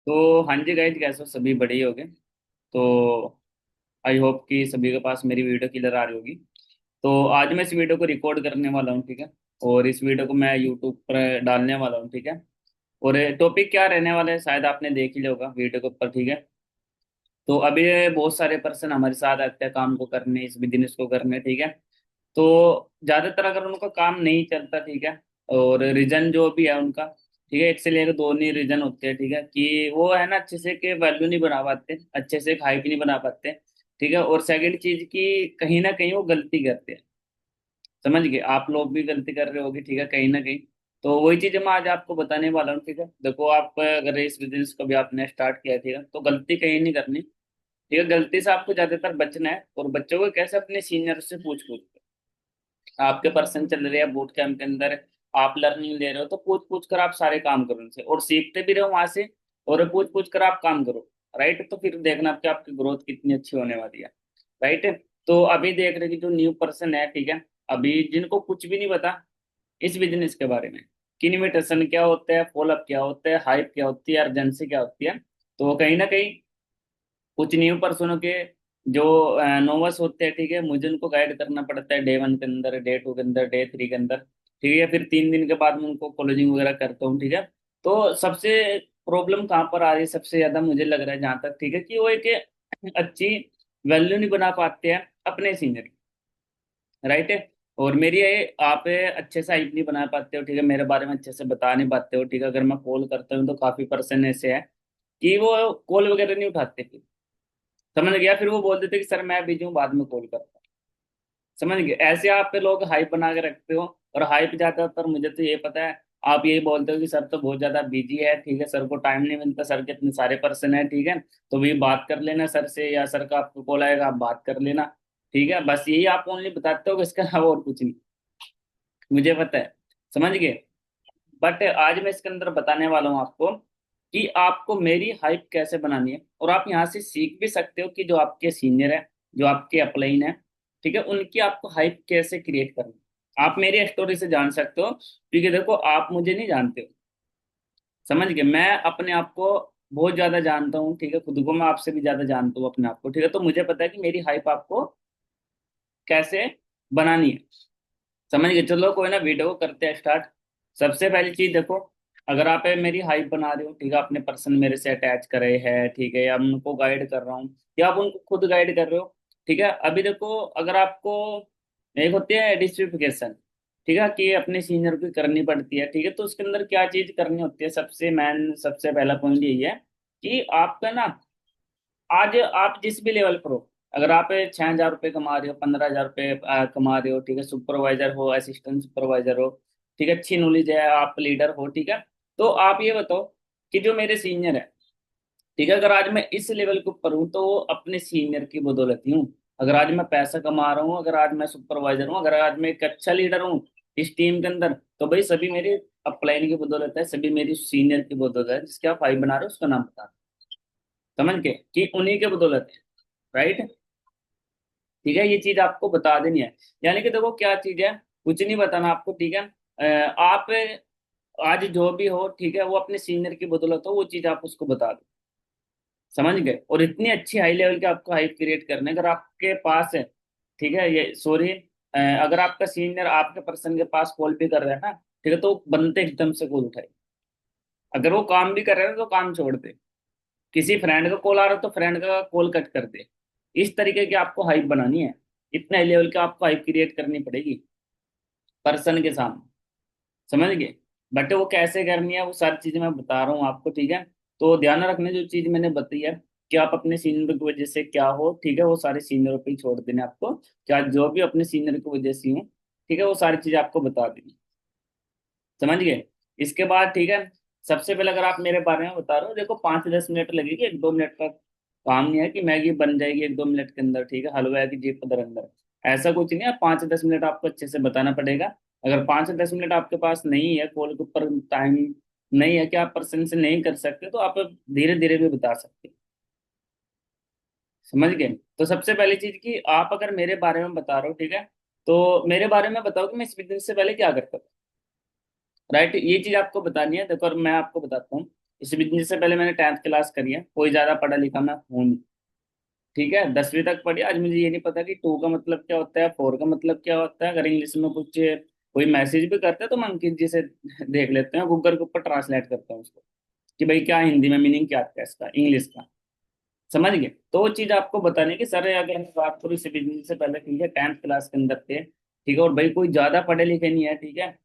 तो हाँ जी गाइज, कैसे हो? सभी बड़े ही हो गए। तो आई होप कि सभी के पास मेरी वीडियो क्लियर आ रही होगी। तो आज मैं इस वीडियो को रिकॉर्ड करने वाला हूँ, ठीक है। और इस वीडियो को मैं यूट्यूब पर डालने वाला हूँ, ठीक है। और टॉपिक क्या रहने वाला है शायद आपने देख ही लिया होगा वीडियो के ऊपर, ठीक है। तो अभी ये बहुत सारे पर्सन हमारे साथ आते हैं काम को करने, इस बिजनेस को करने, ठीक है। तो ज्यादातर अगर उनका काम नहीं चलता, ठीक है, और रीजन जो भी है उनका, ठीक है, एक से लेकर दो नहीं रीजन होते हैं, ठीक है, कि वो है ना अच्छे से के वैल्यू नहीं बना पाते, अच्छे से हाइप नहीं बना पाते, ठीक है। और सेकंड चीज की कहीं ना कहीं वो गलती करते हैं। समझ गए? आप लोग भी गलती कर रहे होगे, ठीक है, कहीं ना कहीं। तो वही चीज मैं आज आपको बताने वाला हूँ, ठीक है। देखो, आप अगर इस बिजनेस को भी आपने स्टार्ट किया है, ठीक है, तो गलती कहीं नहीं करनी, ठीक है। गलती से आपको ज्यादातर बचना है। और बच्चों को कैसे? अपने सीनियर से पूछ पूछ के। आपके पर्सन चल रहे हैं बूट कैंप के अंदर, आप लर्निंग ले रहे हो, तो पूछ पूछ कर आप सारे काम करो उनसे, और सीखते भी रहो वहां से। और पूछ पूछ कर आप काम करो, राइट। तो फिर देखना आपकी आपकी ग्रोथ कितनी अच्छी होने वाली है, राइट। तो अभी देख रहे कि जो न्यू पर्सन है, ठीक है, अभी जिनको कुछ भी नहीं पता इस बिजनेस के बारे में, कि इन्विटेशन क्या होता है, फॉलोअप क्या होता है, हाइप क्या होती है, अर्जेंसी क्या होती है, तो कहीं ना कहीं कुछ न्यू पर्सनों के जो नोवस होते हैं, ठीक है, मुझे उनको गाइड करना पड़ता है डे 1 के अंदर, डे 2 के अंदर, डे 3 के अंदर, ठीक है। फिर 3 दिन के बाद मैं उनको कॉलेजिंग वगैरह करता हूँ, ठीक है। तो सबसे प्रॉब्लम कहाँ पर आ रही है सबसे ज्यादा, मुझे लग रहा है जहाँ तक, ठीक है, कि वो एक अच्छी वैल्यू नहीं बना पाते हैं अपने सीनियर की, राइट है। और मेरी ये आप अच्छे से हाइप नहीं बना पाते हो, ठीक है, मेरे बारे में अच्छे से बता नहीं पाते हो, ठीक है। अगर मैं कॉल करता हूँ तो काफी पर्सन ऐसे है कि वो कॉल वगैरह नहीं उठाते, फिर समझ गया, फिर वो बोल देते कि सर मैं बिजी हूँ, बाद में कॉल करता हूँ। समझ गए? ऐसे आप पे लोग हाइप बना के रखते हो। और हाइप ज्यादातर मुझे तो ये पता है, आप यही बोलते हो कि सर तो बहुत ज्यादा बिजी है, ठीक है, सर को टाइम नहीं मिलता, सर के इतने सारे पर्सन है, ठीक है, तो भी बात कर लेना सर से, या सर का आपको कॉल आएगा आप बात कर लेना, ठीक है। बस यही आप ओनली बताते हो कि इसके अलावा और कुछ नहीं, मुझे पता है। समझ गए? बट आज मैं इसके अंदर बताने वाला हूँ आपको कि आपको मेरी हाइप कैसे बनानी है। और आप यहाँ से सीख भी सकते हो कि जो आपके सीनियर है, जो आपके अपलाइन है, ठीक है, उनकी आपको हाइप कैसे क्रिएट करनी है। आप मेरी स्टोरी से जान सकते हो, क्योंकि देखो आप मुझे नहीं जानते हो, समझ गए, मैं अपने आप को बहुत ज्यादा जानता हूँ, ठीक है, खुद को मैं आपसे भी ज्यादा जानता हूँ अपने आप को, ठीक है। तो मुझे पता है कि मेरी हाइप आपको कैसे बनानी है। समझ गए? चलो कोई ना, वीडियो को करते हैं स्टार्ट। सबसे पहली चीज देखो, अगर आप मेरी हाइप बना रहे हो, ठीक है, अपने पर्सन मेरे से अटैच करे हैं, ठीक है, या मैं उनको गाइड कर रहा हूँ, या आप उनको खुद गाइड कर रहे हो, ठीक है। अभी देखो, अगर आपको एक होती है डिस्ट्रीब्यूशन, ठीक है, कि अपने सीनियर की करनी पड़ती है, ठीक है, तो उसके अंदर क्या चीज करनी होती है, सबसे मैन सबसे पहला पॉइंट यही है कि आपका ना, आज आप जिस भी लेवल पर हो, अगर आप 6,000 रुपये कमा रहे हो, 15,000 रुपये कमा रहे हो, ठीक है, सुपरवाइजर हो, असिस्टेंट सुपरवाइजर हो, ठीक है, अच्छी नॉलेज है, आप लीडर हो, ठीक है, तो आप ये बताओ कि जो मेरे सीनियर है, ठीक है, अगर आज मैं इस लेवल के ऊपर हूँ तो वो अपने सीनियर की बदौलत ही हूँ। अगर आज मैं पैसा कमा रहा हूँ, अगर आज मैं सुपरवाइजर हूँ, अगर आज मैं एक अच्छा लीडर हूँ इस टीम के अंदर, तो भाई सभी मेरी अपलाइन की बदौलत है, सभी मेरी सीनियर की बदौलत है, जिसके आप फाइव बना रहे हो उसका नाम बता दो। समझ के? कि उन्हीं के बदौलत है, राइट। ठीक है, ये चीज आपको बता देनी है। यानी कि देखो क्या चीज है, कुछ नहीं बताना आपको, ठीक है। आप आज जो भी हो, ठीक है, वो अपने सीनियर की बदौलत हो, वो चीज आप उसको बता दो। समझ गए? और इतनी अच्छी हाई लेवल के आपको हाइप क्रिएट करने, अगर आपके पास है, ठीक है, ये सॉरी, अगर आपका सीनियर आपके पर्सन के पास कॉल भी कर रहा है ना, ठीक है, तो बनते एकदम से कॉल उठाए। अगर वो काम भी कर रहे हैं तो काम छोड़ दे, किसी फ्रेंड का कॉल आ रहा है तो फ्रेंड का कॉल कट कर दे। इस तरीके की आपको हाइप बनानी है, इतने लेवल की आपको हाइप क्रिएट करनी पड़ेगी पर्सन के सामने। समझ गए? बट वो कैसे करनी है वो सारी चीजें मैं बता रहा हूँ आपको, ठीक है। तो ध्यान रखने जो चीज मैंने बताई है, कि आप अपने सीनियर की वजह से क्या हो, ठीक है, वो सारे सीनियरों पे ही छोड़ देने आपको, क्या जो भी अपने सीनियर की वजह से हो, ठीक है, वो सारी चीजें आपको बता देनी। समझ गए? इसके बाद, ठीक है, सबसे पहले अगर आप मेरे बारे में बता रहे हो, देखो 5-10 मिनट लगेगी, 1-2 मिनट का काम नहीं है कि मैगी बन जाएगी 1-2 मिनट के अंदर, ठीक है, हलवा की जीप दर अंदर, ऐसा कुछ नहीं है। 5-10 मिनट आपको अच्छे से बताना पड़ेगा। अगर 5-10 मिनट आपके पास नहीं है, कॉल के ऊपर टाइम नहीं है कि आप पर्सन से नहीं कर सकते, तो आप धीरे धीरे भी बता सकते हैं। समझ गए? तो सबसे पहली चीज कि आप अगर मेरे बारे में बता रहे हो, ठीक है, तो मेरे बारे में बताओ कि मैं इस बिजनेस से पहले क्या करता था, राइट, ये चीज आपको बतानी है। देखो, और मैं आपको बताता हूँ, इस बिजनेस से पहले मैंने 10th क्लास करी है, कोई ज्यादा पढ़ा लिखा मैं हूँ नहीं। ठीक है, 10वीं तक पढ़ी। आज मुझे ये नहीं पता कि टू का मतलब क्या होता है, फोर का मतलब क्या होता है। अगर इंग्लिश में कुछ कोई मैसेज भी करते हैं तो मैं अंकित जी से देख लेते हैं, गूगल के ऊपर ट्रांसलेट करते हैं उसको, कि भाई क्या हिंदी में मीनिंग क्या आता है इसका, इंग्लिश का। समझ गए? तो वो चीज आपको बताने की सर, अगर हम बात करूँ इसी बिजनेस से पहले, ठीक है, 10th क्लास के अंदर थे, ठीक है, और भाई कोई ज्यादा पढ़े लिखे नहीं है, ठीक है,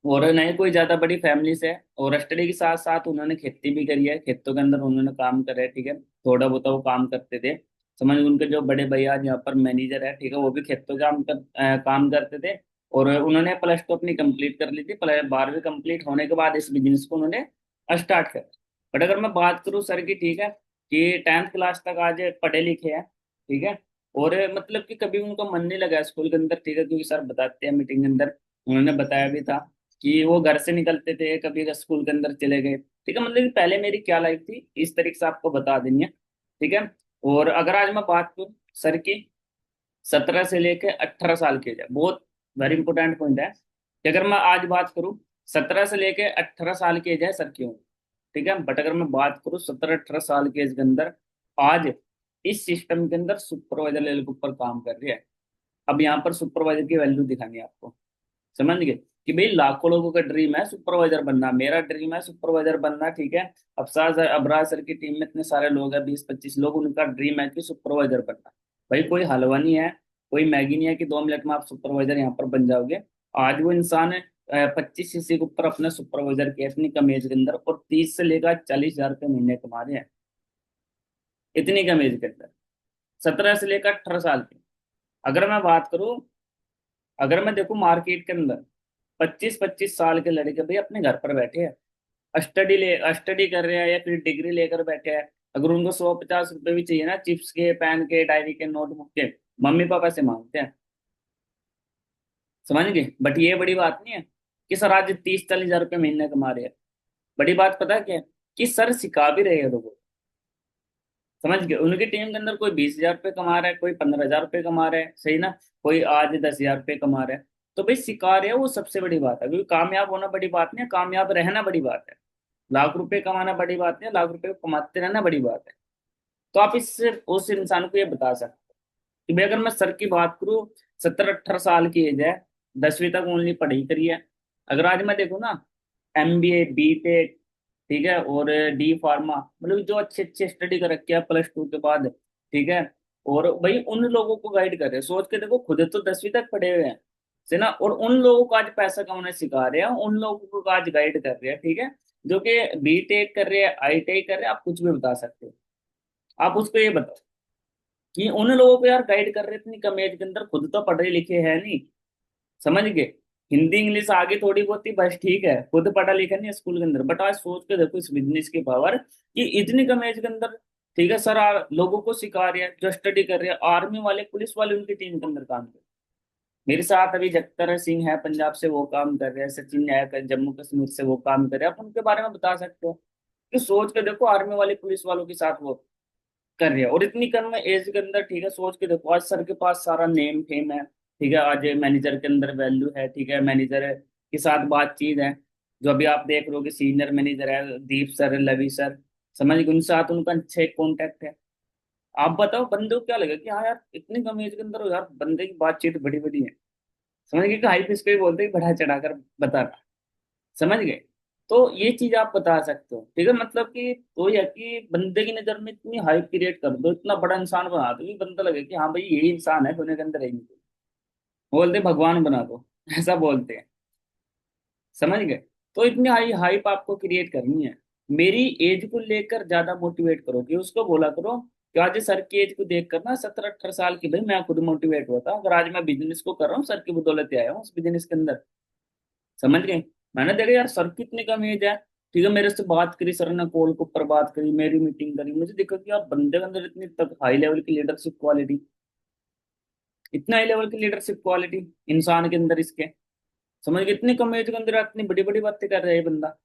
और न ही कोई ज्यादा बड़ी फैमिली से है, और स्टडी के साथ साथ उन्होंने खेती भी करी है, खेतों के अंदर उन्होंने काम करा है, ठीक है, थोड़ा बहुत वो काम करते थे। समझ, उनके जो बड़े भैया आज यहाँ पर मैनेजर है, ठीक है, वो भी खेतों का काम करते थे। और उन्होंने प्लस टू अपनी कंप्लीट कर ली थी, प्लस 12वीं कंप्लीट होने के बाद इस बिजनेस को उन्होंने स्टार्ट कर। बट अगर मैं बात करूँ सर की, ठीक है, कि 10th क्लास तक आज पढ़े लिखे हैं, ठीक है, और मतलब कि कभी उनका मन नहीं लगा स्कूल के अंदर, ठीक है, क्योंकि सर बताते हैं मीटिंग के अंदर, उन्होंने बताया भी था कि वो घर से निकलते थे, कभी स्कूल के अंदर चले गए, ठीक है, मतलब कि पहले मेरी क्या लाइफ थी इस तरीके से आपको बता देनी है, ठीक है। और अगर आज मैं बात करूं सर की, 17 से लेके 18 साल की एज है, बहुत वेरी इंपॉर्टेंट पॉइंट है कि अगर मैं आज बात करूं, 17 से लेके 18 साल की एज है सर की उम्र, ठीक है, बट अगर मैं बात करूं 17-18 साल की एज के अंदर, आज इस सिस्टम के अंदर सुपरवाइजर लेवल के ऊपर काम कर रही है। अब यहाँ पर सुपरवाइजर की वैल्यू दिखानी है आपको, समझ गए? कि भाई लाखों लोगों का ड्रीम है सुपरवाइजर बनना, मेरा ड्रीम है सुपरवाइजर बनना, ठीक है। अबरार सर की टीम में इतने सारे लोग हैं, 20-25 लोग, उनका ड्रीम है कि सुपरवाइजर बनना। भाई कोई हलवा नहीं है, कोई मैगी नहीं है कि 2 मिनट में आप सुपरवाइजर यहाँ पर बन जाओगे। आज वो इंसान 25 सीसी के ऊपर अपने सुपरवाइजर के इतनी कम एज के अंदर, और 30 से लेकर 40 हजार रुपये महीने कमा रहे हैं, इतनी कम एज के अंदर, 17 से लेकर 18 साल की। अगर मैं बात करूं, अगर मैं देखूं मार्केट के अंदर, 25-25 साल के लड़के भाई अपने घर पर बैठे हैं, स्टडी कर रहे हैं, या फिर डिग्री लेकर बैठे हैं। अगर उनको 100-50 रुपए भी चाहिए ना, चिप्स के, पेन के, डायरी के, नोटबुक के, मम्मी पापा से मांगते हैं। समझ गए? बट ये बड़ी बात नहीं है कि सर आज 30-40 हजार रुपये महीने कमा रहे हैं। बड़ी बात पता है क्या है? कि सर सिखा भी रहे हैं लोगों को। समझ गए? उनकी टीम के अंदर कोई 20 हजार रुपये कमा रहा है, कोई 15 हजार रुपये कमा रहा है, सही ना, कोई आज 10 हजार रुपये कमा रहा है। तो भाई सिखा रहे हैं, वो सबसे बड़ी बात है, क्योंकि कामयाब होना बड़ी बात नहीं है, कामयाब रहना बड़ी बात है। लाख रुपए कमाना बड़ी बात नहीं है, लाख रुपए कमाते रहना बड़ी बात है। तो आप इससे उस इंसान को ये बता सकते हो कि भाई अगर मैं सर की बात करूं, 17-18 साल की एज है, 10वीं तक ओनली पढ़ाई करी है। अगर आज मैं देखूँ ना, MBA, B.Tech, ठीक है, और डी फार्मा, मतलब जो अच्छे अच्छे स्टडी कर रखे हैं प्लस 2 के बाद, ठीक है, और भाई उन लोगों को गाइड कर रहे हैं। सोच के देखो, खुद तो 10वीं तक पढ़े हुए हैं, है ना, और उन लोगों को आज पैसा कमाना सिखा रहे हैं, उन लोगों को आज गाइड कर रहे हैं, ठीक है, जो कि B.Tech कर रहे हैं, ITI कर रहे हैं, आप कुछ भी बता सकते हो। आप उसको ये बताओ कि उन लोगों को यार गाइड कर रहे हैं इतनी कम एज के अंदर, खुद तो पढ़े लिखे हैं नहीं। समझ गए? हिंदी इंग्लिश आगे थोड़ी बहुत ही, बस ठीक है, खुद पढ़ा लिखा नहीं है स्कूल के अंदर, बट आज सोच के देखो इस बिजनेस की पावर, कि इतनी कम एज के अंदर, ठीक है, सर लोगों को सिखा रहे हैं, जो स्टडी कर रहे हैं, आर्मी वाले, पुलिस वाले उनकी टीम के अंदर काम कर रहे हैं। मेरे साथ अभी जगतर सिंह है पंजाब से, वो काम कर रहे हैं, सचिन है जम्मू कश्मीर से, वो काम कर रहे हैं, आप उनके बारे में बता सकते हो। कि सोच के देखो, आर्मी वाले पुलिस वालों के साथ वो कर रहे हैं, और इतनी कम एज के अंदर, ठीक है, सोच के देखो, आज सर के पास सारा नेम फेम है, ठीक है, आज मैनेजर के अंदर वैल्यू है, ठीक है, मैनेजर के साथ बातचीत है। जो अभी आप देख रहे हो कि सीनियर मैनेजर है, दीप सर, लवी सर, समझ गए, उनके साथ उनका अच्छे कॉन्टेक्ट है। आप बताओ बंदे को क्या लगे कि हाँ यार इतनी कम एज के अंदर हो यार, बंदे की बातचीत बड़ी बड़ी है। समझ गए? कि हाई पे इसको ही बोलते हैं, बढ़ा चढ़ा कर बताना। समझ गए? तो ये चीज आप बता सकते हो, ठीक है, मतलब कि तो यह कि बंदे की नजर में इतनी हाइप क्रिएट कर दो, इतना बड़ा इंसान बना दो कि बंदा लगे कि हाँ भाई यही इंसान है, दुनिया के अंदर है ही नहीं कोई। बोलते भगवान बना दो ऐसा बोलते हैं। समझ गए? तो इतनी हाई हाइप आपको क्रिएट करनी है, मेरी एज को लेकर ज्यादा मोटिवेट करो, कि उसको बोला करो कि आज सर की एज को देख कर ना, 17-18 साल की, भाई मैं खुद मोटिवेट हुआ था, अगर आज मैं बिजनेस को कर रहा हूँ सर की बदौलत ही आया हूँ उस बिजनेस के अंदर। समझ गए? मैंने देखा यार सर की इतनी कम एज है, ठीक है, मेरे से बात करी सर ने, कॉल के ऊपर बात करी, मेरी मीटिंग करी, मुझे देखा कि यार बंदे के अंदर इतनी तक हाई लेवल की लीडरशिप क्वालिटी, इतना हाई लेवल की लीडरशिप क्वालिटी इंसान के अंदर इसके। समझ गए? इतनी कम एज के अंदर इतनी बड़ी बड़ी बातें कर रहा है ये बंदा।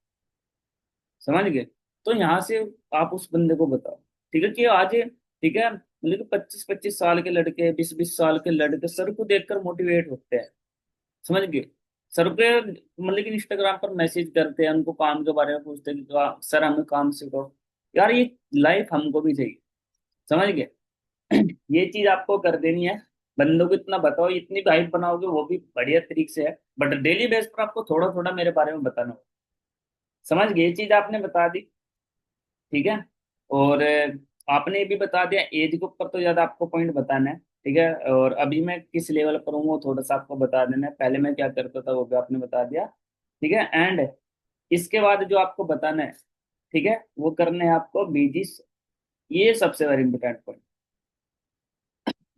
समझ गए? तो यहाँ से आप उस बंदे को बताओ, ठीक है, कि आज, ठीक है, मतलब कि 25-25 साल के लड़के, 20-20 साल के लड़के सर को देखकर मोटिवेट होते हैं। समझ गए? सर पे मतलब कि इंस्टाग्राम पर मैसेज करते हैं, उनको काम के बारे में पूछते हैं कि सर हमें काम सिखाओ। यार ये लाइफ हमको भी चाहिए, समझ गए? ये चीज आपको कर देनी है। बंदों को इतना बताओ, इतनी हाइप बनाओगे वो भी बढ़िया तरीके से है, बट डेली बेस पर आपको थोड़ा थोड़ा मेरे बारे में बताना होगा। समझ गए? ये चीज आपने बता दी, ठीक है। और आपने ये भी बता दिया, एज के ऊपर तो ज्यादा आपको पॉइंट बताना है, ठीक है। और अभी मैं किस लेवल पर हूँ वो थोड़ा सा आपको बता देना है, पहले मैं क्या करता था वो भी आपने बता दिया, ठीक है। एंड इसके बाद जो आपको बताना है, ठीक है, वो करना है आपको बीजी। ये सबसे वेरी इंपॉर्टेंट पॉइंट,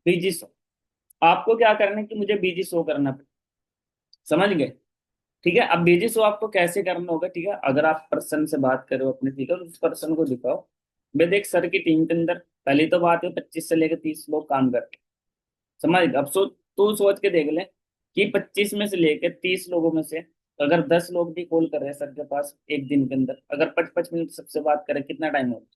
बीजी शो। आपको क्या करना है कि मुझे बीजी शो करना पड़े, समझ गए? ठीक है। अब बीजी शो आपको कैसे करना होगा, ठीक है, अगर आप पर्सन से बात करो अपने, ठीक है, तो उस पर्सन को दिखाओ। मैं देख सर की टीम के अंदर पहली तो बात है 25 से लेकर 30 लोग काम करते हैं, समझ गए? अब तू सोच के देख ले कि 25 में से लेकर 30 लोगों में से अगर 10 लोग भी कॉल कर रहे हैं सर के पास एक दिन के अंदर, अगर 55 मिनट सबसे बात करें, कितना टाइम होगा?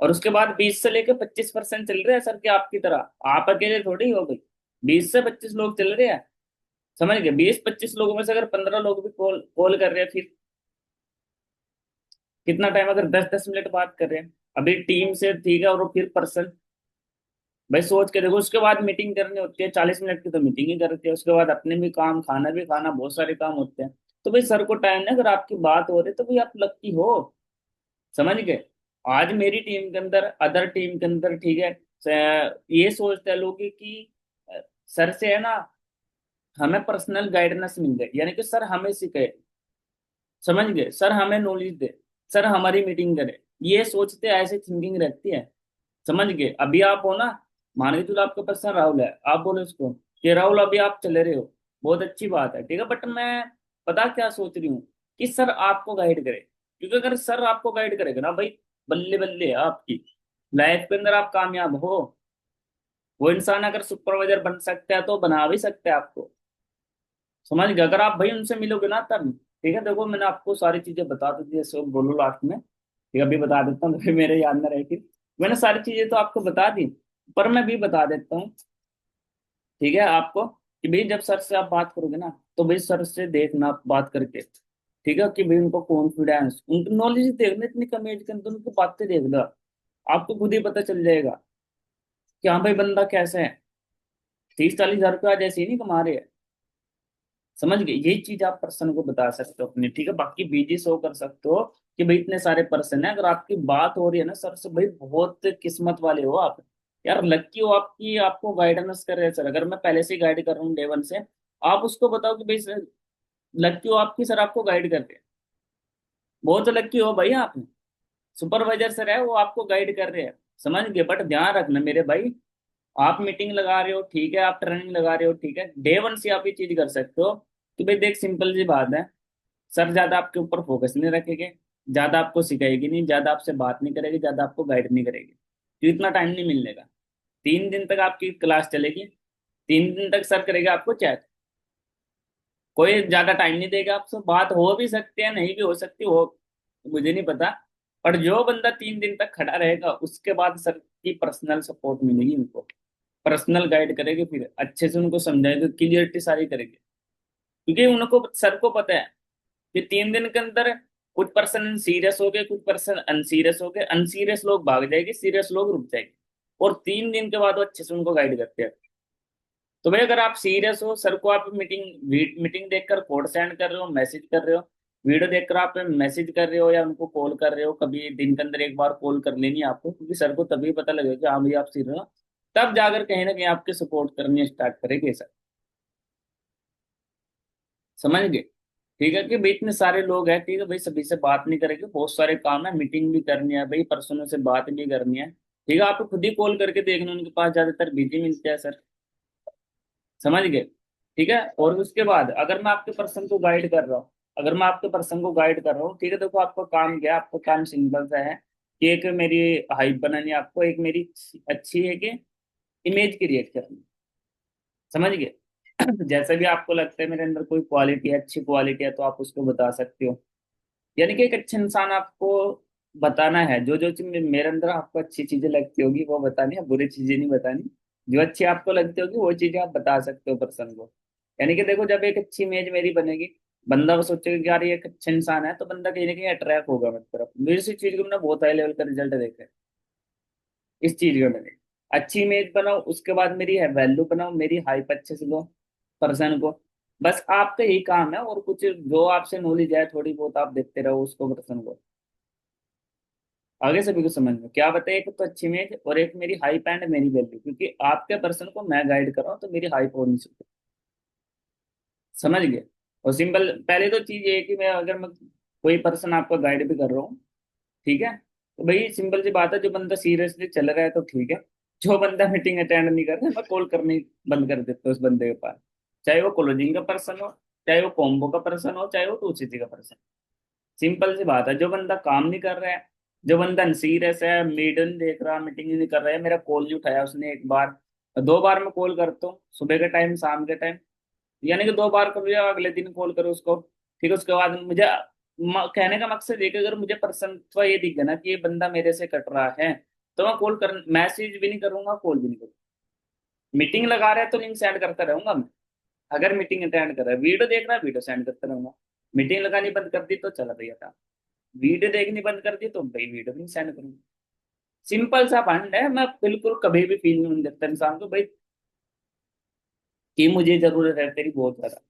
और उसके बाद 20 से लेकर 25% चल रहे हैं सर के आपकी तरह, आप अकेले थोड़ी हो गई। 20 से 25 लोग चल रहे हैं, समझ गए? 20-25 लोगों में से अगर 15 लोग भी कॉल कॉल कर रहे हैं, फिर कितना टाइम? अगर 10-10 मिनट बात कर रहे हैं अभी टीम से, ठीक है, और वो फिर पर्सन, भाई सोच के देखो। उसके बाद मीटिंग करनी होती है, 40 मिनट की तो मीटिंग ही करती है, उसके बाद अपने भी काम, खाना भी खाना, बहुत सारे काम होते हैं। तो भाई सर को टाइम नहीं, अगर आपकी बात हो रही है तो भाई आप लक्की हो, समझ गए? आज मेरी टीम के अंदर, अदर टीम के अंदर, ठीक है, ये सोचते हैं लोग कि सर से है ना हमें पर्सनल गाइडेंस मिल जाए, यानी कि सर हमें सिखाए, समझ गए, सर हमें नॉलेज दे, सर हमारी मीटिंग करे। ये सोचते हैं, ऐसी थिंकिंग रहती है, समझ गए? अभी आप हो ना, मान के चलो आपका पर्सन राहुल है, आप बोले उसको कि राहुल अभी आप चले रहे हो, बहुत अच्छी बात है, ठीक है, बट मैं पता क्या सोच रही हूँ कि सर आपको गाइड करे। क्योंकि अगर सर आपको गाइड करेगा ना भाई, बल्ले बल्ले है आपकी लाइफ के अंदर, आप कामयाब हो। वो इंसान अगर सुपरवाइजर बन सकता है तो बना भी सकता है आपको, समझ गए? अगर आप भाई उनसे मिलोगे ना तब, ठीक है। देखो मैंने आपको सारी चीजें बता दी थी, जैसे बोलो लास्ट में, ठीक है, अभी बता देता हूँ तो फिर मेरे याद में रहेगी। मैंने सारी चीजें तो आपको बता दी, पर मैं भी बता देता हूँ, ठीक है, आपको कि भाई जब सर से आप बात करोगे ना, तो भाई सर से देखना बात करके, ठीक है, कि भाई उनको कॉन्फिडेंस, उनकी नॉलेज देखना, इतनी कम एज के अंदर उनकी बातें देखना, आपको खुद ही पता चल जाएगा कि हाँ भाई बंदा कैसा है। 30-40 हजार रुपया आज ऐसे ही नहीं कमा रहे हैं, समझ गए? यही चीज आप पर्सन को बता सकते हो अपने, ठीक है। बाकी बीजी शो कर सकते हो कि भाई इतने सारे पर्सन है, अगर आपकी बात हो रही है ना सर से, भाई बहुत किस्मत वाले हो आप, यार लक्की हो आपकी, आपको गाइडेंस कर रहे हैं सर। अगर मैं पहले से गाइड कर रहा हूँ डे 1 से, आप उसको बताओ कि भाई सर लक्की हो आपकी, सर आपको गाइड कर रहे हैं, बहुत लक्की हो भाई आप। सुपरवाइजर सर है वो आपको गाइड कर रहे हैं, समझ गए? बट ध्यान रखना मेरे भाई, आप मीटिंग लगा रहे हो, ठीक है, आप ट्रेनिंग लगा रहे हो, ठीक है, डे 1 से आप ये चीज कर सकते हो कि भाई देख सिंपल सी बात है, सर ज्यादा आपके ऊपर फोकस नहीं रखेंगे, ज्यादा आपको सिखाएगी नहीं, ज्यादा आपसे बात नहीं करेगी, ज्यादा आपको गाइड नहीं करेगी, तो इतना टाइम नहीं मिलेगा। 3 दिन तक आपकी क्लास चलेगी, 3 दिन तक सर करेगा आपको चैट, कोई ज्यादा टाइम नहीं देगा आपसे, बात हो भी सकती है नहीं भी हो सकती हो, मुझे नहीं पता। पर जो बंदा 3 दिन तक खड़ा रहेगा उसके बाद सर की पर्सनल सपोर्ट मिलेगी उनको, पर्सनल गाइड करेगी, फिर अच्छे से उनको समझाएगी, क्लियरिटी सारी करेगी। क्योंकि उनको, सर को पता है कि 3 दिन के अंदर कुछ पर्सन सीरियस हो गए, कुछ पर्सन अनसीरियस हो गए, अनसीरियस लोग भाग जाएंगे, सीरियस लोग रुक जाएंगे, और 3 दिन के बाद वो अच्छे से उनको गाइड करते हैं। तो भाई अगर आप सीरियस हो, सर को आप मीटिंग मीटिंग देखकर कोड सेंड कर रहे हो, मैसेज कर रहे हो, वीडियो देखकर आप मैसेज कर रहे हो या उनको कॉल कर रहे हो, कभी दिन के अंदर एक बार कॉल कर लेनी है आपको, क्योंकि सर को तभी पता लगेगा कि हाँ भाई आप सीरियस हो, तब जाकर कहीं ना कहीं आपके सपोर्ट करनी स्टार्ट करेंगे सर, समझ गए? ठीक है कि भाई इतने सारे लोग हैं, ठीक है भाई, सभी से बात नहीं करेंगे, बहुत सारे काम है, मीटिंग भी करनी है भाई, पर्सनों से बात भी करनी है, ठीक है। आप खुद ही कॉल करके देखना, उनके पास ज्यादातर बिजी मिलते हैं सर, समझ गए? ठीक है। और उसके बाद अगर मैं आपके पर्सन को गाइड कर रहा हूँ, अगर मैं आपके पर्सन को गाइड कर रहा हूँ, ठीक है, देखो आपका काम क्या है, आपका काम सिंपल सा है कि एक मेरी हाइप बनानी है आपको, एक मेरी अच्छी है कि इमेज क्रिएट करनी है, समझ गए? जैसे भी आपको लगता है मेरे अंदर कोई क्वालिटी है, अच्छी क्वालिटी है, तो आप उसको बता सकते हो। यानी कि एक अच्छा इंसान आपको बताना है, जो जो चीज मेरे अंदर आपको अच्छी चीजें लगती होगी वो बतानी है, बुरी चीजें नहीं बतानी। जो अच्छी आपको लगती होगी वो चीजें आप बता सकते हो पर्सन को, यानी कि देखो, जब एक अच्छी इमेज मेरी बनेगी, बंदा वो सोचेगा कि यार ये एक अच्छा इंसान है, तो बंदा कहीं ना कहीं अट्रैक्ट होगा मेरी तरफ। मेरी इस चीज को मैंने बहुत हाई लेवल का रिजल्ट देखे हैं, इस चीज का मैंने। अच्छी इमेज बनाओ, उसके बाद मेरी वैल्यू बनाओ, मेरी हाइप अच्छे से लो पर्सन को। बस आपका यही काम है, और कुछ जो आपसे नॉलेज है थोड़ी बहुत आप देखते रहो उसको, पर्सन को। आगे सभी को समझ में क्या बताए, एक तो अच्छी इमेज और एक मेरी हाइप एंड मेरी वैल्यू, क्योंकि आपके पर्सन को मैं गाइड कर रहा हूँ तो मेरी हाइप होनी चाहिए। समझ गए। और सिंपल पहले तो चीज ये है कि मैं, अगर मैं कोई पर्सन आपका गाइड भी कर रहा हूँ, ठीक है, तो भाई सिंपल सी बात है, जो बंदा सीरियसली चल रहा है तो ठीक है। जो बंदा मीटिंग अटेंड नहीं कर रहा है, मैं कॉल करनी बंद कर देता हूँ उस बंदे के पास। चाहे वो क्लोजिंग का पर्सन हो, चाहे वो कॉम्बो का पर्सन हो, चाहे वो टू का पर्सन। सिंपल सी बात है, जो बंदा काम नहीं कर रहा है, जो बंदा सीरियस है, मीटिंग नहीं देख रहा, मीटिंग नहीं कर रहा है, मेरा कॉल नहीं उठाया उसने एक बार, दो बार मैं कॉल करता हूँ, सुबह के टाइम, शाम के टाइम, यानी कि दो बार करो, या अगले दिन कॉल करो उसको। ठीक है, उसके बाद मुझे कहने का मकसद ये कि अगर मुझे पर्सन ये दिख गया ना कि ये बंदा मेरे से कट रहा है, तो मैं कॉल कर, मैसेज भी नहीं करूंगा, कॉल भी नहीं करूंगा। मीटिंग लगा रहा है तो लिंक सेंड करता रहूंगा मैं। अगर मीटिंग अटेंड कर रहा है, वीडियो देख रहा है, वीडियो सेंड करता रहूंगा। मीटिंग लगानी बंद कर दी तो चला भैया था, वीडियो देखनी बंद कर दी तो भाई वीडियो भी नहीं सेंड करूंगा। सिंपल सा फंड है, मैं बिल्कुल कभी भी फील नहीं होने देता इंसान को भाई कि मुझे जरूरत है तेरी बहुत ज्यादा।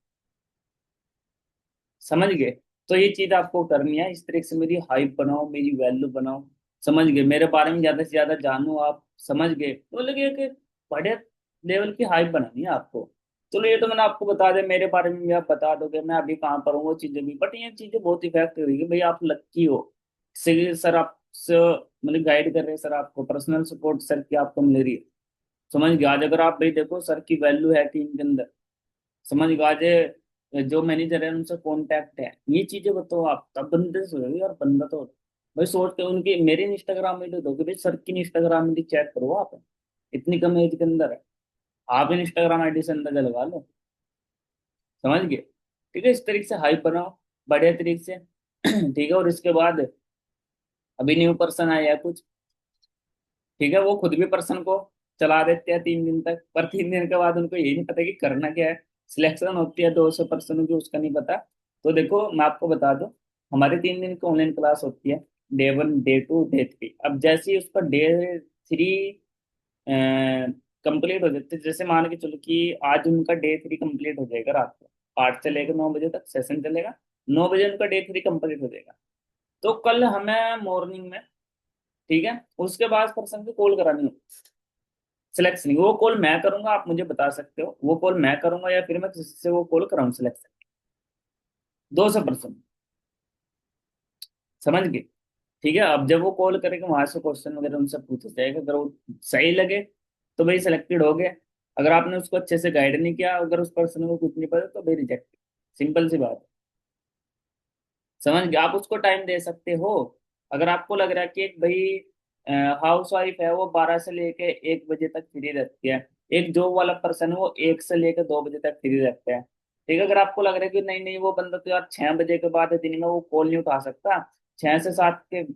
समझ गए। तो ये चीज आपको करनी है, इस तरीके से मेरी हाइप बनाओ, मेरी वैल्यू बनाओ। समझ गए, मेरे बारे में ज्यादा से ज्यादा जानो आप। समझ गए, तो लगे कि बड़े लेवल की हाइप बनानी है आपको। चलो ये तो मैंने आपको बता दिया, मेरे बारे में भी आप बता दोगे मैं अभी कहाँ पर हूँ, वो चीजें भी, बट ये चीजें बहुत इफेक्ट करेगी भाई, आप लक्की हो। सर आप मतलब गाइड कर रहे हैं, सर आपको पर्सनल सपोर्ट सर की आपको मिल रही है। समझ गए। आज अगर आप भाई देखो, सर की वैल्यू है टीम के अंदर। समझ गए। आज जो मैनेजर है उनसे कांटेक्ट है, ये चीजें बताओ आप, तब बंदे से सोचोगे यार बंदा तो भाई, सोच के उनकी मेरी इंस्टाग्राम में दो कि भाई सर की इंस्टाग्राम में चेक करो आप, इतनी कम एज के अंदर है। आप इंस्टाग्राम आईडी से अंदाजा लगा लो। समझ गए। ठीक है, इस तरीके से हाइप बनाओ, बढ़िया तरीके से। ठीक है, और इसके बाद अभी न्यू पर्सन आया है कुछ, ठीक है, वो खुद भी पर्सन को चला देते हैं 3 दिन तक, पर 3 दिन के बाद उनको यही नहीं पता कि करना क्या है। सिलेक्शन होती है 200 पर्सनों की, उसका नहीं पता। तो देखो मैं आपको बता दूं, हमारे 3 दिन की ऑनलाइन क्लास होती है, डे 1, डे 2, डे 3। अब जैसे ही उसका डे 3 कंप्लीट हो जाते, जैसे मान के चलो कि आज उनका डे 3 कंप्लीट हो जाएगा, रात को 8 से लेकर 9 बजे तक सेशन चलेगा, 9 बजे उनका डे 3 कंप्लीट हो जाएगा। तो कल हमें मॉर्निंग में, ठीक है, उसके बाद पर्सन की कॉल करानी हो, सिलेक्शन। वो कॉल मैं करूंगा, आप मुझे बता सकते हो, वो कॉल मैं करूंगा या फिर मैं किसी से वो कॉल कराऊं सिलेक्शन। 200%। समझ गए। ठीक है, अब जब वो कॉल करेगा, वहां से क्वेश्चन वगैरह उनसे पूछा जाएगा, अगर वो सही लगे तो भाई सिलेक्टेड हो गया। अगर आपने उसको अच्छे से गाइड नहीं किया, अगर उस पर्सन को कुछ नहीं पता, तो भाई रिजेक्ट। सिंपल सी बात है। समझ गए। आप उसको टाइम दे सकते हो। अगर आपको लग रहा है कि एक भाई हाउस वाइफ है, वो 12 से लेके 1 बजे तक फ्री रहती है, एक जॉब वाला पर्सन है वो 1 से लेकर 2 बजे तक फ्री रहता है। ठीक है, अगर आपको लग रहा है कि नहीं नहीं, वो बंदा तो यार 6 बजे के बाद दिन में वो कॉल नहीं उठा सकता, 6 से 7 के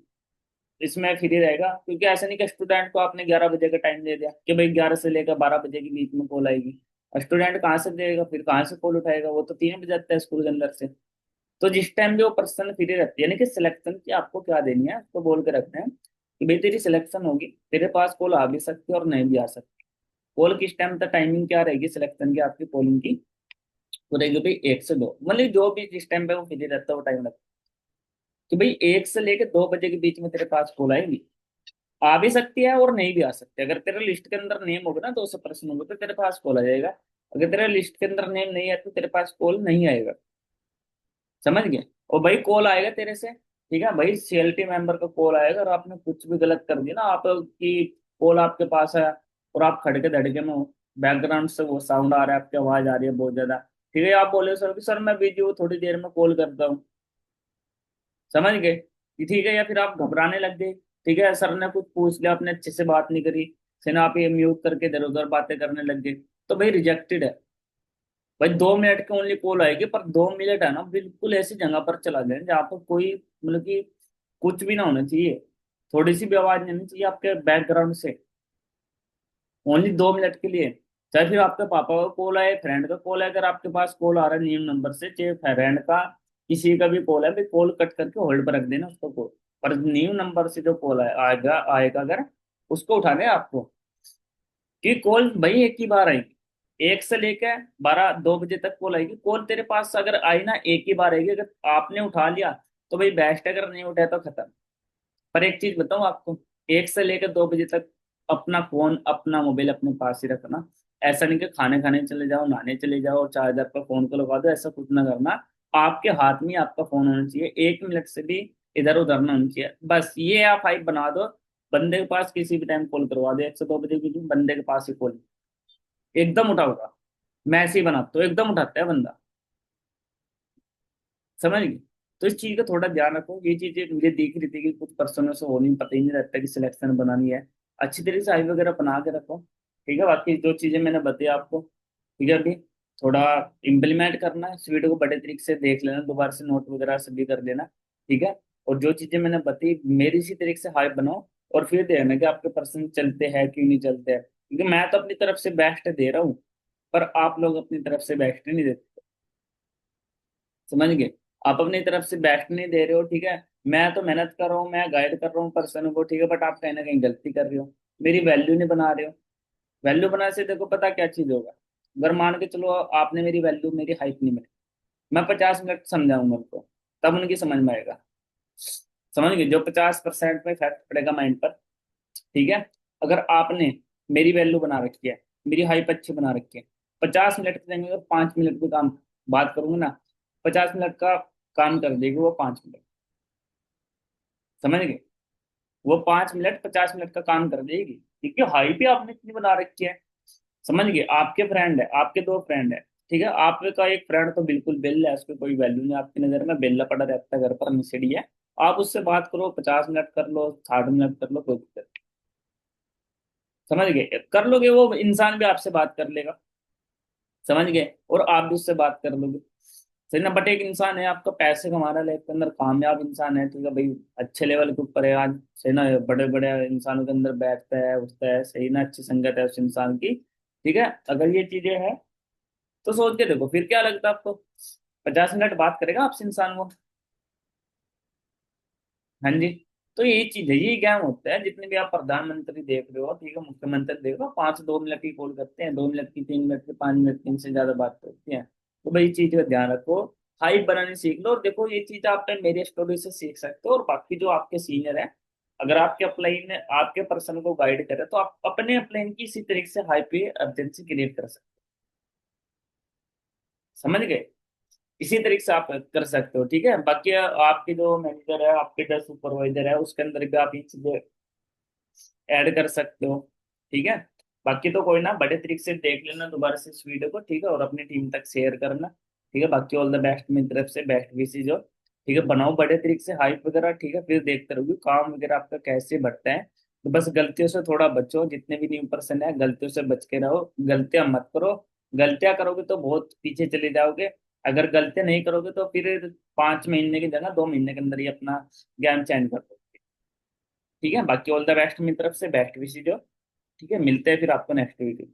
इसमें फ्री रहेगा, क्योंकि ऐसा नहीं कि स्टूडेंट को आपने 11 बजे का टाइम दे दिया कि भाई 11 से लेकर 12 बजे के बीच में कॉल आएगी। स्टूडेंट कहाँ से देगा, फिर कहाँ से कॉल उठाएगा, वो तो 3 बजे आता है स्कूल के अंदर से। तो जिस टाइम भी वो पर्सन फ्री रहती है, यानी कि सिलेक्शन की आपको क्या देनी है, उसको बोल के रखना है कि भाई तेरी सिलेक्शन होगी, तेरे पास कॉल आ भी सकती है और नहीं भी आ सकती। कॉल किस टाइम तक, टाइमिंग क्या रहेगी सिलेक्शन की आपकी कॉलिंग की, वो रहेगी भाई 1 से 2, मतलब जो भी जिस टाइम पे वो फ्री रहता है वो टाइम लगता है। कि भाई 1 से लेकर 2 बजे के बीच में तेरे पास कॉल आएगी, आ भी सकती है और नहीं भी आ सकती है। अगर तेरे लिस्ट के अंदर नेम होगा ना 200% होगा, तो तेरे पास कॉल आ जाएगा। अगर तेरे लिस्ट के अंदर नेम नहीं है तो तेरे पास कॉल नहीं आएगा। समझ गए। और भाई कॉल आएगा तेरे से, ठीक है भाई, सीएलटी मेंबर का कॉल आएगा, और आपने कुछ भी गलत कर दिया ना, आपकी कॉल आपके पास है और आप खड़के धड़के में हो, बैकग्राउंड से वो साउंड आ रहा है, आपकी आवाज आ रही है बहुत ज्यादा, ठीक है, आप बोले सर कि सर मैं बिजी हूँ, थोड़ी देर में कॉल करता हूँ। समझ गए कि ठीक है, या फिर आप घबराने लग गए, ठीक है, सर ने कुछ पूछ लिया, आपने अच्छे से बात नहीं करी, फिर आप ये म्यूट करके इधर उधर बातें करने लग गए, तो भाई रिजेक्टेड है। भाई 2 मिनट की ओनली कॉल आएगी, पर 2 मिनट है ना, बिल्कुल ऐसी जगह पर चला जाए जहाँ पर कोई मतलब कि कुछ भी ना होना चाहिए, थोड़ी सी भी आवाज नहीं आनी चाहिए आपके बैकग्राउंड से, ओनली 2 मिनट के लिए। चाहे फिर आपके पापा का कॉल आए, फ्रेंड का कॉल आए, अगर आपके पास कॉल आ रहा है न्यू नंबर से, चाहे फ्रेंड का, किसी का भी कॉल है, भाई कॉल कट करके होल्ड पर रख देना उसको कॉल। पर न्यू नंबर से जो कॉल आएगा आएगा अगर, उसको उठाना है आपको। कि कॉल भाई एक ही बार आएगी, 1 से लेकर 12 2 बजे तक कॉल आएगी। कॉल तेरे पास अगर आई ना, एक ही बार आएगी, अगर आपने उठा लिया तो भाई बेस्ट है, अगर नहीं उठाया तो खत्म। पर एक चीज बताऊं आपको, 1 से लेकर 2 बजे तक अपना फोन, अपना मोबाइल अपने पास ही रखना। ऐसा नहीं कि खाने खाने चले जाओ, नहाने चले जाओ, चार्जर पर फोन को लगा दो, ऐसा कुछ ना करना। आपके हाथ में ही आपका फोन होना चाहिए, 1 मिनट से भी इधर उधर ना होना चाहिए। बस ये आप हाइप बना दो, बंदे के पास किसी भी टाइम कॉल करवा दो, 1 से 2 बजे की भी बंदे के पास ही कॉल, एकदम उठाऊंगा। मैं ऐसे ही बनाता हूँ, एकदम उठाता है बंदा। समझ गए? तो इस चीज का थोड़ा ध्यान रखो। ये चीजें मुझे दिख रही थी कि कुछ पर्सनों से हो नहीं, पता ही नहीं रहता कि सिलेक्शन बनानी है। अच्छी तरीके से आई वगैरह बना के रखो। ठीक है, बाकी जो चीजें मैंने बताई आपको, ठीक है, अभी थोड़ा इम्प्लीमेंट करना है, इस वीडियो को बड़े तरीके से देख लेना, दोबारा से नोट वगैरह सभी कर लेना। ठीक है, और जो चीजें मैंने बताई मेरी इसी तरीके से हाइप बनाओ, और फिर देखना कि आपके पर्सन चलते हैं क्यों नहीं चलते हैं, क्योंकि मैं तो अपनी तरफ से बेस्ट दे रहा हूँ, पर आप लोग अपनी तरफ से बेस्ट नहीं देते। समझ गए? आप अपनी तरफ से बेस्ट नहीं दे रहे हो, ठीक है। मैं तो मेहनत कर रहा हूँ, मैं गाइड कर रहा हूँ पर्सन को, ठीक है, बट आप कहीं ना कहीं गलती कर रहे हो, मेरी वैल्यू नहीं बना रहे हो। वैल्यू बनाने से देखो पता क्या चीज होगा, अगर मान के चलो आपने मेरी वैल्यू, मेरी हाइप नहीं मिली, मैं 50 मिनट समझाऊंगा उनको, तब उनकी समझ में आएगा। समझ गए? जो 50% में इफेक्ट पड़ेगा माइंड पर। ठीक है, अगर आपने मेरी वैल्यू बना रखी है, मेरी हाइप अच्छी बना रखी है, 50 मिनट के देंगे, अगर 5 मिनट भी काम बात करूंगा ना, 50 मिनट का काम कर देगी वो 5 मिनट। समझ गए? वो 5 मिनट 50 मिनट का काम कर देगी, क्योंकि हाइप भी आपने इतनी बना रखी है। समझ गए? आपके फ्रेंड है, आपके 2 फ्रेंड है, ठीक है, आपका एक फ्रेंड तो बिल्कुल बेल है, उसकी कोई वैल्यू नहीं आपकी नजर में, बेल्ला पड़ा रहता है घर पर, मिसड़ी है। आप उससे बात करो, 50 मिनट कर लो, 60 मिनट कर लो, कोई दिक्कत नहीं। समझ गए? कर लोगे, वो इंसान भी आपसे बात कर लेगा। समझ गए? और आप भी उससे बात कर लोगे। सही ना? बट एक इंसान है आपका पैसे कमा रहा है लाइफ के अंदर, कामयाब इंसान है, ठीक है भाई, अच्छे लेवल के ऊपर है आज। सही ना? बड़े बड़े इंसानों के अंदर बैठता है, उठता है, सही ना, अच्छी संगत है उस इंसान की। ठीक है, अगर ये चीजें हैं तो सोच के देखो, फिर क्या लगता है आपको, 50 मिनट बात करेगा आपसे इंसान वो? हाँ जी। तो यही चीज है, यही ज्ञान होता है, जितने भी आप प्रधानमंत्री देख रहे हो, ठीक है, मुख्यमंत्री देख रहे हो, 5 2 मिनट की कॉल करते हैं, 2 मिनट की, 3 मिनट की, 5 मिनट की, इनसे ज्यादा बात करते हैं। तो भाई इस चीज का ध्यान रखो, हाइप बनानी सीख लो। और देखो ये चीज आप मेरी स्टोरी से सीख सकते हो, और बाकी जो आपके सीनियर है, अगर आपके अपलाइन, आपके पर्सन को गाइड करे, तो आप अपने अपलाइन की इसी तरीके से हाइप पे अर्जेंसी क्रिएट कर सकते हो। समझ गए? इसी तरीके से आप कर सकते हो। ठीक है, बाकी आपके जो मैनेजर है, आपके जो सुपरवाइजर है, उसके अंदर भी आप ये चीजें ऐड कर सकते हो। ठीक है, बाकी तो कोई ना, बड़े तरीके से देख लेना दोबारा से इस वीडियो को, ठीक है, और अपनी टीम तक शेयर करना। ठीक है, बाकी ऑल द बेस्ट मेरी तरफ से, बेस्ट विशेज हो। ठीक है, बनाओ बड़े तरीके से हाइप वगैरह, ठीक है, फिर देखते रहोगे काम वगैरह आपका कैसे बढ़ता है। तो बस गलतियों से थोड़ा बचो, जितने भी न्यू पर्सन है गलतियों से बच के रहो, गलतियां मत करो। गलतियां करोगे तो बहुत पीछे चले जाओगे, अगर गलतियां नहीं करोगे तो फिर 5 महीने की जगह 2 महीने के अंदर ही अपना ज्ञान चयन कर दो। ठीक है, बाकी ऑल द बेस्ट मेरी तरफ से, बेस्ट विशेज हो। ठीक है, मिलते हैं फिर आपको नेक्स्ट वीडियो।